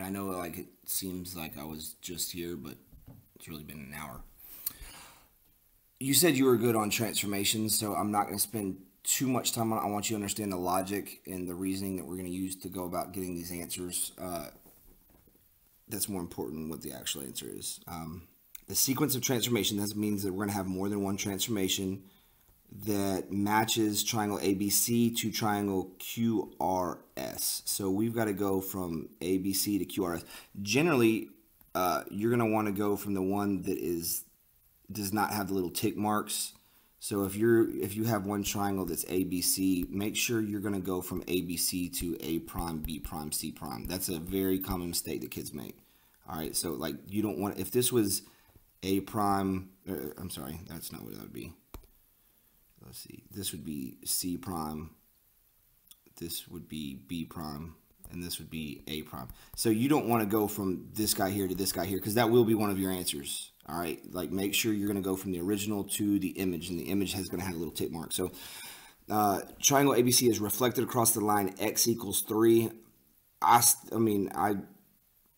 I know like it seems like I was just here, but it's really been an hour. You said you were good on transformations, so I'm not going to spend too much time on it. I want you to understand the logic and the reasoning that we're going to use to go about getting these answers. That's more important than what the actual answer is. The sequence of transformation, that means that we're going to have more than one transformation that matches triangle ABC to triangle QRS. So we've got to go from ABC to QRS. Generally, you're going to want to go from the one that does not have the little tick marks. So if you have one triangle that's ABC, make sure you're going to go from ABC to A prime, B prime, C prime. That's a very common mistake that kids make. All right, so like you don't want, if this was A prime, I'm sorry, that's not what that would be. Let's see, this would be C prime, this would be B prime, and this would be A prime. So you don't want to go from this guy here to this guy here, because that will be one of your answers. All right, like make sure you're going to go from the original to the image, and the image is going to have a little tick mark. So triangle ABC is reflected across the line x equals 3. I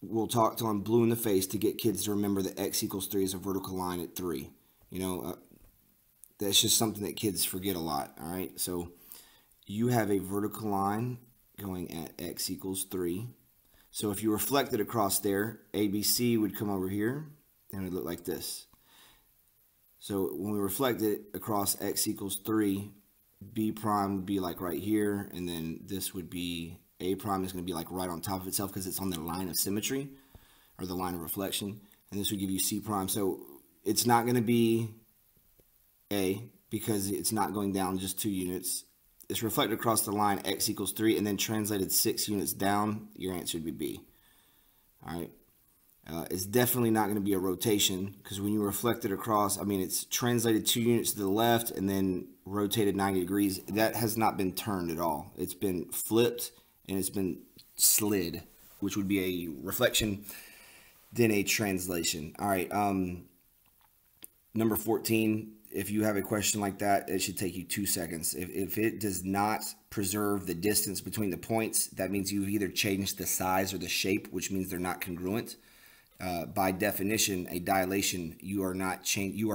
will talk till I'm blue in the face to get kids to remember that x equals 3 is a vertical line at 3. You know, that's just something that kids forget a lot. All right, so you have a vertical line going at x equals 3. So if you reflect it across there, ABC would come over here and it would look like this. So when we reflect it across x equals 3, B prime would be like right here, and then this would be, A prime is going to be like right on top of itself because it's on the line of symmetry or the line of reflection, and this would give you C prime. So it's not going to be A because it's not going down just 2 units. It's reflected across the line x equals 3 and then translated 6 units down, your answer would be B. All right. It's definitely not going to be a rotation because when you reflect it across, I mean, it's translated 2 units to the left and then rotated 90 degrees. That has not been turned at all. It's been flipped and it's been slid, which would be a reflection, then a translation. All right. Number 14, if you have a question like that, it should take you 2 seconds. If it does not preserve the distance between the points, that means you've either changed the size or the shape, which means they're not congruent. By definition, a dilation, you are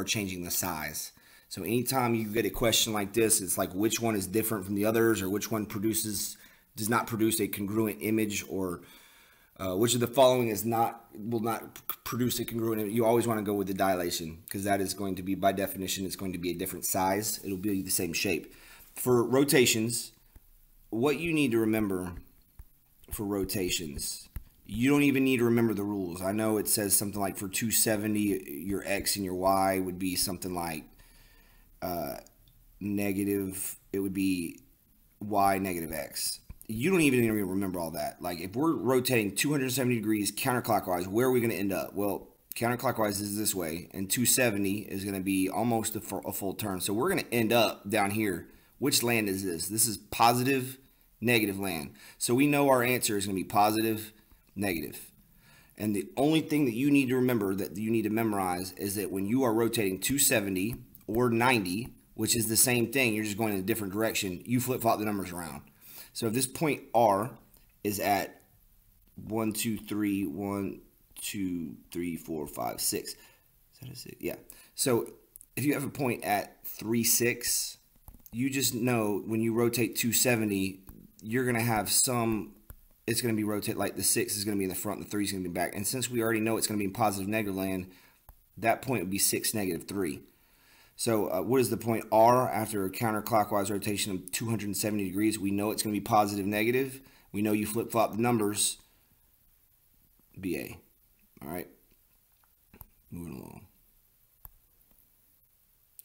changing the size. So anytime you get a question like this, it's like which one is different from the others, or which one does not produce a congruent image, or which of the following will not produce a congruent image. You always want to go with the dilation because that is going to be, by definition, it's going to be a different size. It'll be the same shape. For rotations, what you need to remember for rotations, you don't even need to remember the rules. I know it says something like for 270, your X and your Y would be something like negative, it would be Y negative X. You don't even remember all that. Like if we're rotating 270 degrees counterclockwise, where are we going to end up? Well, counterclockwise is this way, and 270 is going to be almost a full turn. So we're going to end up down here. Which land is this? This is positive, negative land. So we know our answer is going to be positive, negative. And the only thing that you need to remember, that you need to memorize, is that when you are rotating 270 or 90, which is the same thing, you're just going in a different direction, you flip-flop the numbers around. So if this point R is at 1, 2, 3, 1, 2, 3, 4, 5, 6. Is that a 6? Yeah. So if you have a point at 3, 6, you just know when you rotate 270, you're going to have some, it's going to be rotate, like the 6 is going to be in the front, the 3 is going to be back. And since we already know it's going to be in positive negative land, that point would be 6, negative 3. So what is the point R after a counterclockwise rotation of 270 degrees? We know it's going to be positive, negative. We know you flip-flop the numbers. BA. All right. Moving along.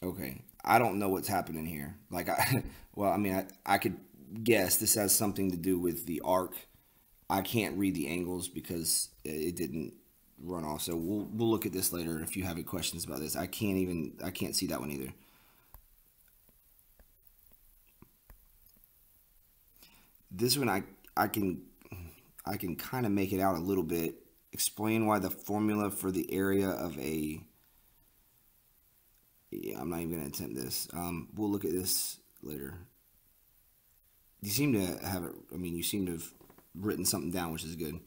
Okay. I don't know what's happening here. Like, I could guess this has something to do with the arc. I can't read the angles because it didn't run off. So we'll look at this later if you have any questions about this. I can't see that one either. This one I can kind of make it out a little bit. Explain why the formula for the area of a, yeah, I'm not even going to attempt this. We'll look at this later. You seem to have it, you seem to have written something down, which is good.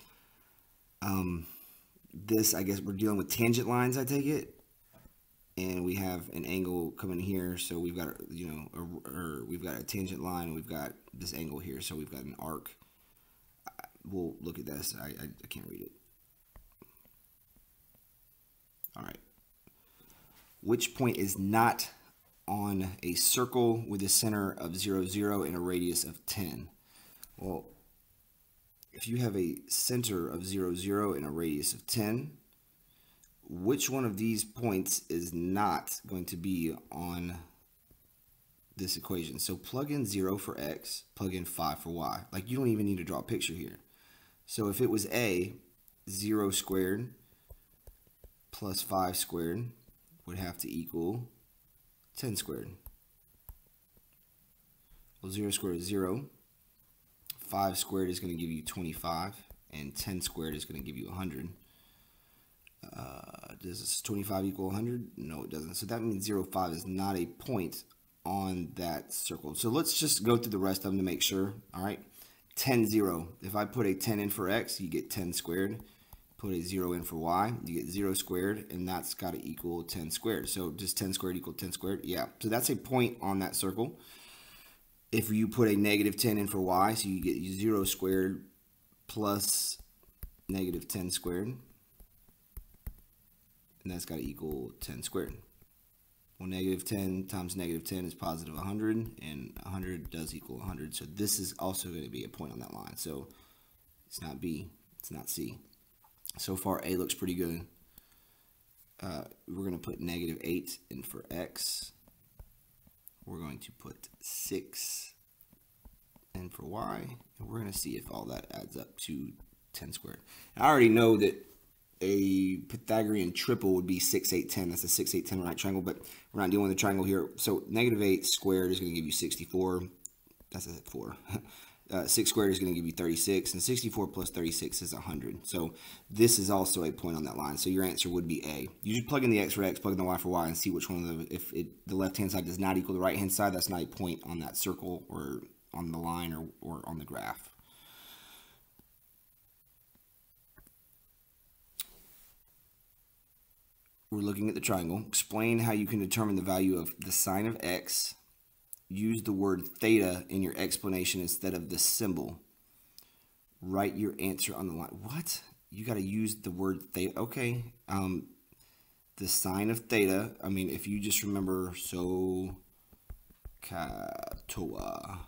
This, I guess we're dealing with tangent lines, I take it. And we have an angle coming here, so we've got, you know, we've got a tangent line, and we've got this angle here, so we've got an arc. We'll look at this. I can't read it. All right. Which point is not on a circle with a center of 0, 0 and a radius of 10? Well, if you have a center of 0, 0 and a radius of 10, which one of these points is not going to be on this equation? So plug in 0 for x, plug in 5 for y. Like, you don't even need to draw a picture here. So if it was a, 0 squared plus 5 squared would have to equal 10 squared. Well, 0 squared is 0. 5 squared is going to give you 25, and 10 squared is going to give you 100. Does this 25 equal 100? No, it doesn't. So that means 0, 5 is not a point on that circle. So let's just go through the rest of them to make sure. All right. 10, 0. If I put a 10 in for x, you get 10 squared. Put a 0 in for y, you get 0 squared, and that's got to equal 10 squared. So does 10 squared equal 10 squared? Yeah. So that's a point on that circle. If you put a negative 10 in for y, so you get 0 squared plus negative 10 squared. And that's got to equal 10 squared. Well, negative 10 times negative 10 is positive 100, and 100 does equal 100. So this is also going to be a point on that line. So it's not B, it's not C. So far, A looks pretty good. We're going to put negative 8 in for x. We're going to put 6 in for y. And we're going to see if all that adds up to 10 squared. I already know that a Pythagorean triple would be 6, 8, 10. That's a 6, 8, 10 right triangle, but we're not dealing with a triangle here. So negative 8 squared is going to give you 64. That's a 4. 6 squared is going to give you 36, and 64 plus 36 is 100. So this is also a point on that line. So your answer would be A. You just plug in the x for x, plug in the y for y, and see which one of the, if the left-hand side does not equal the right-hand side, that's not a point on that circle or on the line or on the graph. We're looking at the triangle. Explain how you can determine the value of the sine of x. Use the word theta in your explanation instead of the symbol. Write your answer on the line. What? You got to use the word theta. Okay. The sine of theta, I mean, if you just remember, so katoa.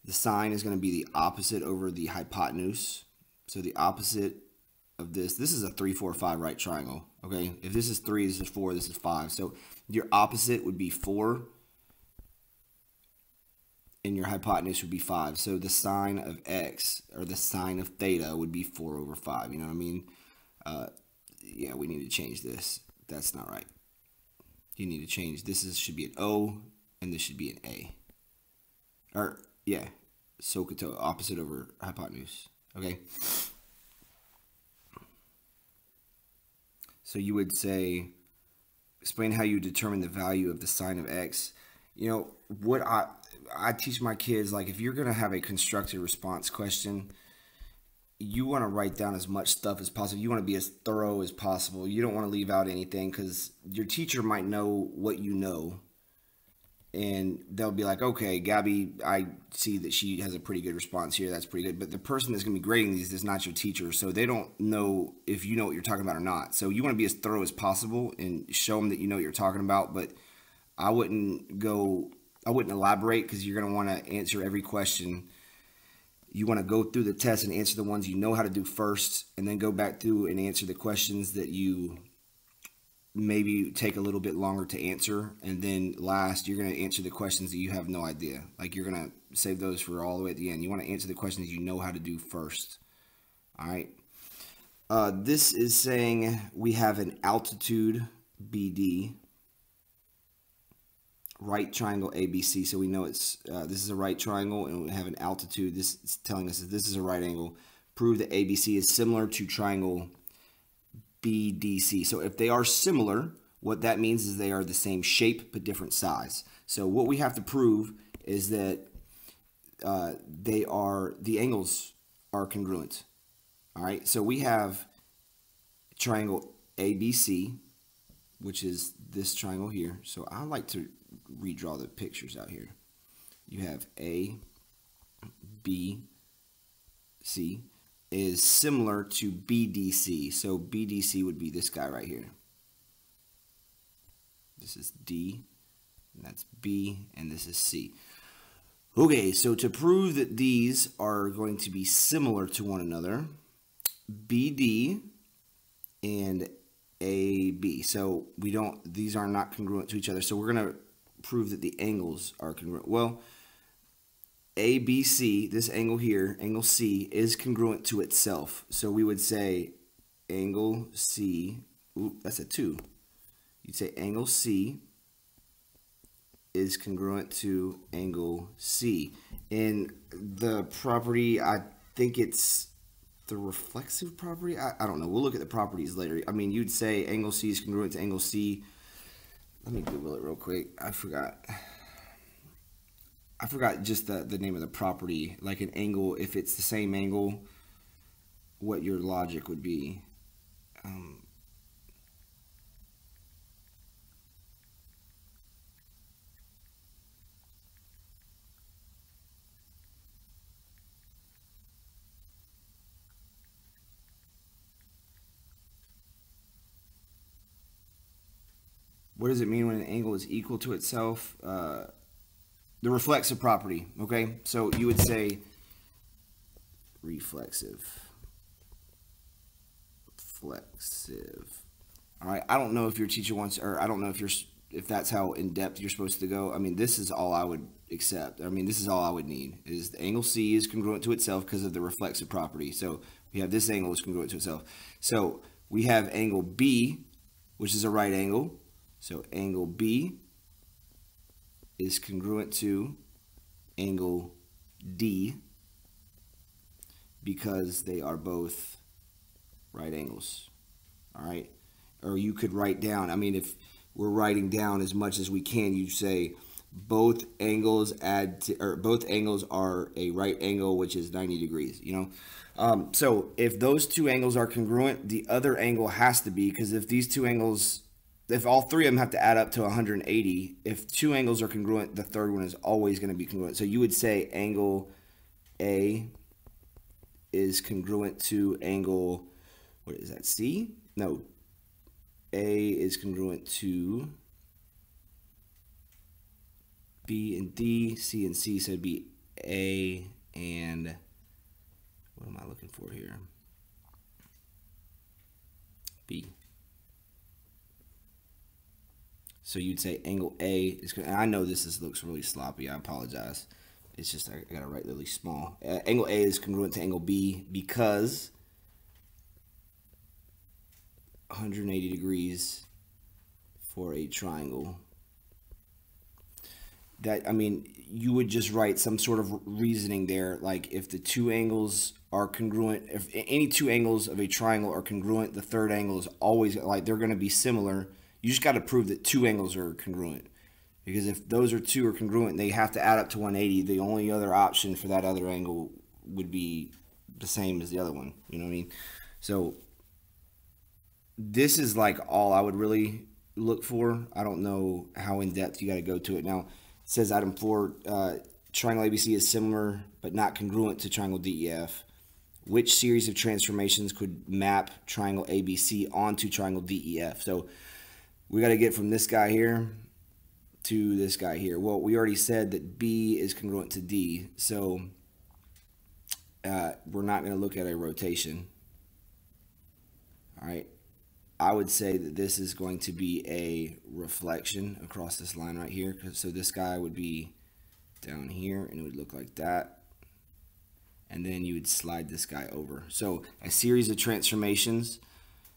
The sine is going to be the opposite over the hypotenuse. So the opposite of this is a 3, 4, 5 right triangle. Okay. If this is 3, this is 4, this is 5. So your opposite would be 4. And your hypotenuse would be 5. So the sine of x, or the sine of theta, would be 4 over 5. You know what I mean? Yeah, we need to change this. That's not right. You need to change. This should be an O, and this should be an A. Or, yeah. SOHCAHTOA, opposite over hypotenuse. Okay? So you would say, explain how you determine the value of the sine of x. You know, what I teach my kids, like, if you're going to have a constructed response question, you want to write down as much stuff as possible. You want to be as thorough as possible. You don't want to leave out anything, because your teacher might know what you know, and they'll be like, okay, Gabby, I see that she has a pretty good response here. That's pretty good. But the person that's going to be grading these is not your teacher, so they don't know if you know what you're talking about or not. So you want to be as thorough as possible and show them that you know what you're talking about, but I wouldn't elaborate, because you're going to want to answer every question. You want to go through the test and answer the ones you know how to do first, and then go back through and answer the questions that you maybe take a little bit longer to answer. And then last, you're going to answer the questions that you have no idea. Like, you're going to save those for all the way at the end. You want to answer the questions you know how to do first. All right. This is saying we have an altitude BD. Right triangle ABC, so we know it's this is a right triangle, and we have an altitude. This is telling us that this is a right angle. Prove that ABC is similar to triangle BDC. So if they are similar, what that means is they are the same shape but different size. So what we have to prove is that the angles are congruent. All right, so we have triangle ABC, which is this triangle here. So I like to redraw the pictures out here. You have A, B, C is similar to BDC. So BDC would be this guy right here. This is D, and that's B, and this is C. Okay, so to prove that these are going to be similar to one another, BD and AB. So these are not congruent to each other. So we're going to prove that the angles are congruent. Well, ABC, this angle here, angle C, is congruent to itself. So we would say angle C, ooh, that's a 2. You'd say angle C is congruent to angle C. And the property, I think it's the reflexive property. I don't know. We'll look at the properties later. I mean, you'd say angle C is congruent to angle C. Let me Google it real quick. I forgot just the name of the property. Like an angle, if it's the same angle, what your logic would be. What does it mean when an angle is equal to itself? The reflexive property, okay? So you would say reflexive. All right, I don't know if your teacher wants, or I don't know if that's how in-depth you're supposed to go. I mean, this is all I would accept. I mean, this is all I would need, is the angle C is congruent to itself because of the reflexive property. So we have this angle is congruent to itself. So we have angle B, which is a right angle. So angle B is congruent to angle D because they are both right angles. All right. Or you could write down, I mean, if we're writing down as much as we can, you say both angles both angles are a right angle, which is 90 degrees, you know? So if those two angles are congruent, the other angle has to be, because if these two angles, if all three of them have to add up to 180, if two angles are congruent, the third one is always going to be congruent. So you would say angle A is congruent to angle, what is that, C? No, A is congruent to B and D, C and C, so it'd be A and, what am I looking for here? B. So you'd say angle A is, and I know looks really sloppy, I apologize. It's just I gotta write really small. Angle A is congruent to angle B because 180 degrees for a triangle. That, I mean, you would just write some sort of reasoning there, like if the two angles are congruent, if any two angles of a triangle are congruent, the third angle is always, like, they're going to be similar. You just got to prove that two angles are congruent, because if those two are congruent, they have to add up to 180. The only other option for that other angle would be the same as the other one. You know what I mean? So this is like all I would really look for. I don't know how in depth you got to go to it. Now, it says item 4, triangle ABC is similar but not congruent to triangle DEF. Which series of transformations could map triangle ABC onto triangle DEF? So we got to get from this guy here to this guy here. Well, we already said that B is congruent to D, so we're not going to look at a rotation. All right. I would say that this is going to be a reflection across this line right here. So this guy would be down here, and it would look like that. And then you would slide this guy over. So a series of transformations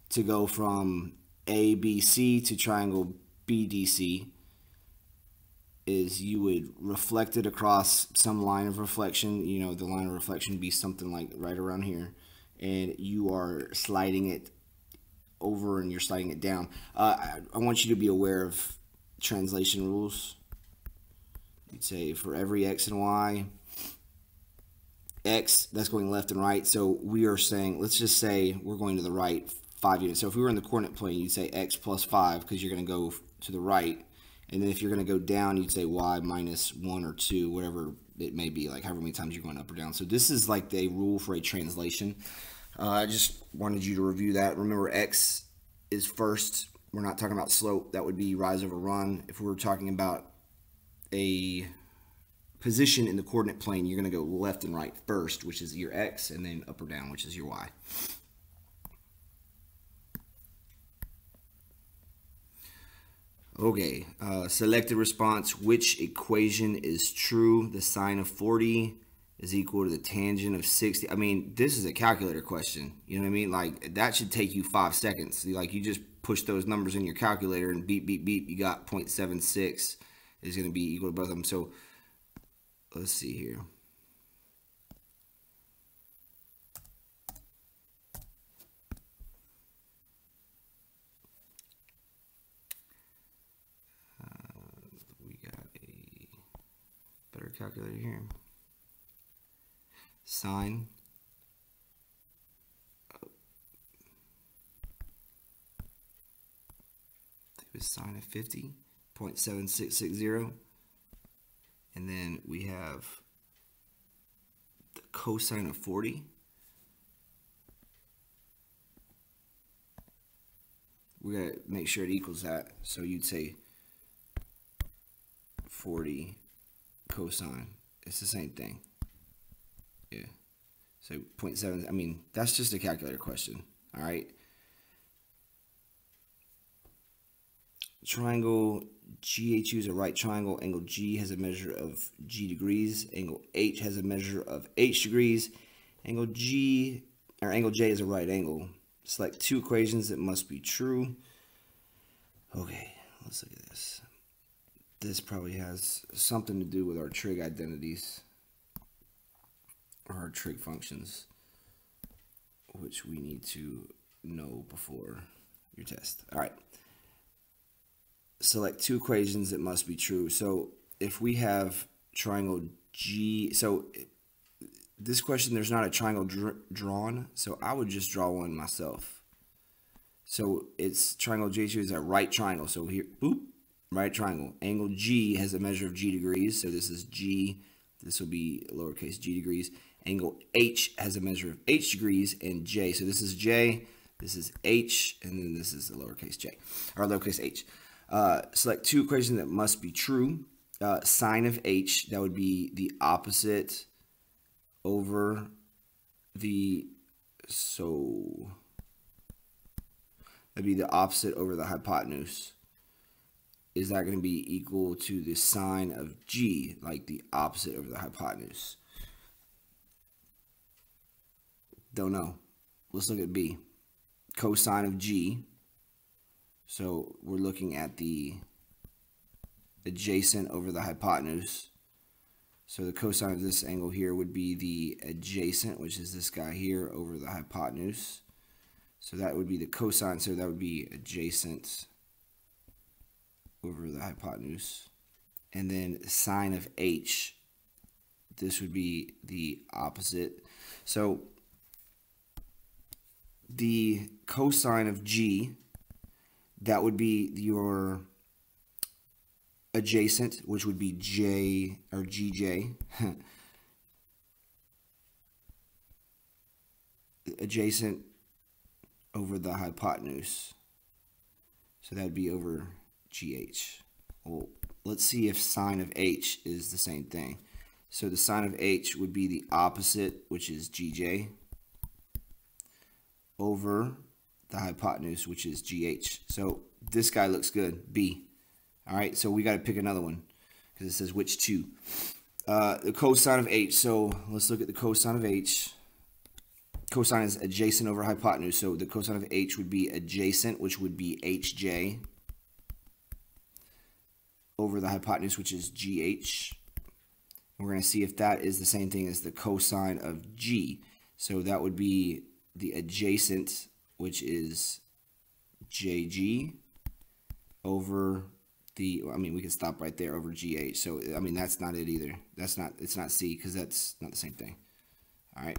to go from ABC to triangle BDC is you would reflect it across some line of reflection. You know, the line of reflection would be something like right around here. And you are sliding it over and you're sliding it down. I want you to be aware of translation rules. You'd say for every X and Y, x, that's going left and right. So we are saying, let's just say we're going to the right 5 units. So if we were in the coordinate plane, you'd say x plus 5 because you're going to go to the right. And then if you're going to go down, you'd say y minus 1 or 2, whatever it may be, like however many times you're going up or down. So this is like the rule for a translation. I just wanted you to review that. Remember, x is first. We're not talking about slope. That would be rise over run. If we were talking about a position in the coordinate plane, you're going to go left and right first, which is your x, and then up or down, which is your y. Okay, selected response. Which equation is true? The sine of 40 is equal to the tangent of 60. I mean, this is a calculator question. You know what I mean? Like, that should take you 5 seconds. Like, you just push those numbers in your calculator and beep, beep, beep. You got 0.76 is going to be equal to both of them. So, let's see here. We got a better calculator here. Sine sine of 50, 0.7660, and then we have the cosine of 40. We gotta make sure it equals that. So you'd say 40 cosine. It's the same thing. Yeah. So 0.7. I mean, that's just a calculator question. All right. Triangle GHU is a right triangle. Angle G has a measure of G degrees. Angle H has a measure of H degrees. Angle J is a right angle. Select 2 equations that must be true. Okay, let's look at this. This probably has something to do with our trig identities or our trig functions, which we need to know before your test. All right. Select 2 equations that must be true. So if we have triangle G, so this question, there's not a triangle drawn, so I would just draw one myself. So it's triangle GHU is a right triangle. So here, boop, right triangle. Angle G has a measure of G degrees. So this is G. This will be lowercase g degrees. Angle H has a measure of H degrees, and J. So this is J, this is H, and then this is the lowercase j, or lowercase h. Select 2 equations that must be true. Sine of H, that would be the opposite over the, so that'd be the opposite over the hypotenuse. Is that going to be equal to the sine of G, like the opposite over the hypotenuse? Don't know. Let's look at B. Cosine of G. So we're looking at the adjacent over the hypotenuse. So the cosine of this angle here would be the adjacent, which is this guy here, over the hypotenuse. So that would be the cosine. So that would be adjacent over the hypotenuse. And then sine of H, this would be the opposite. So the cosine of G, that would be your adjacent, which would be J or GJ. Adjacent over the hypotenuse. So that would be over GH. Well, let's see if sine of H is the same thing. So the sine of H would be the opposite, which is GJ, over the hypotenuse, which is GH. So this guy looks good, B. All right, so we got to pick another one because it says which 2. The cosine of H. So let's look at the cosine of H. Cosine is adjacent over hypotenuse. So the cosine of H would be adjacent, which would be HJ, over the hypotenuse, which is GH. We're going to see if that is the same thing as the cosine of G. So that would be the adjacent, which is JG, over the, I mean, we can stop right there, over GH. So, I mean, that's not it either. That's not, it's not C, because that's not the same thing. All right.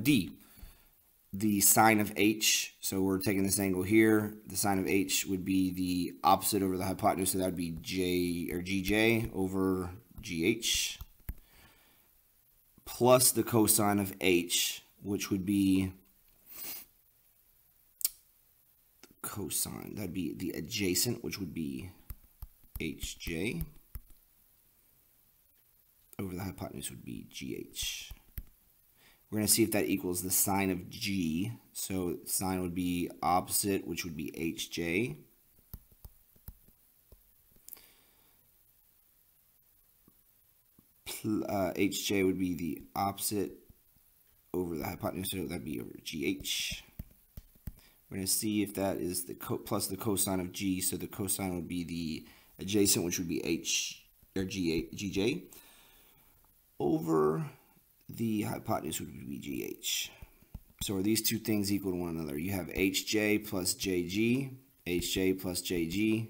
D, the sine of h. So we're taking this angle here. The sine of h would be the opposite over the hypotenuse, so that would be j or gj over gh, plus the cosine of h, which would be the cosine. That'd be the adjacent, which would be hj, over the hypotenuse would be gh. We're going to see if that equals the sine of g. So sine would be opposite, which would be hj. Hj would be the opposite over the hypotenuse, so that would be over gh. We're going to see if that is the plus the cosine of g. So the cosine would be the adjacent, which would be h or gj, over the hypotenuse would be gh. So are these two things equal to one another? You have hj plus jg, hj plus jg,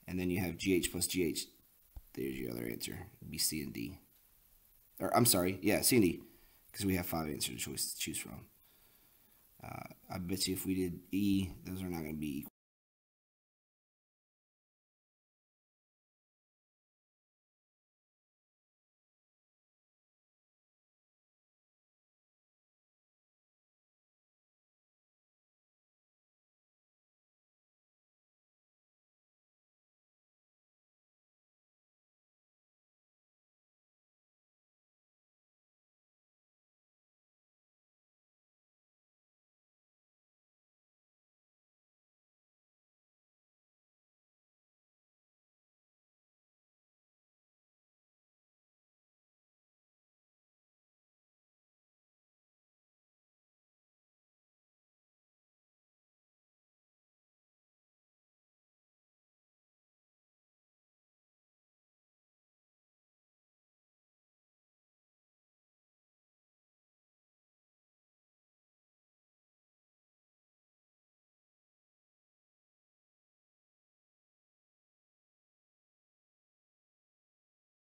and then you have gh plus gh. There's your other answer. It'd be C and D. Or I'm sorry, yeah, C and D, because we have 5 answers to choose from. I bet you if we did E, those are not going to be equal.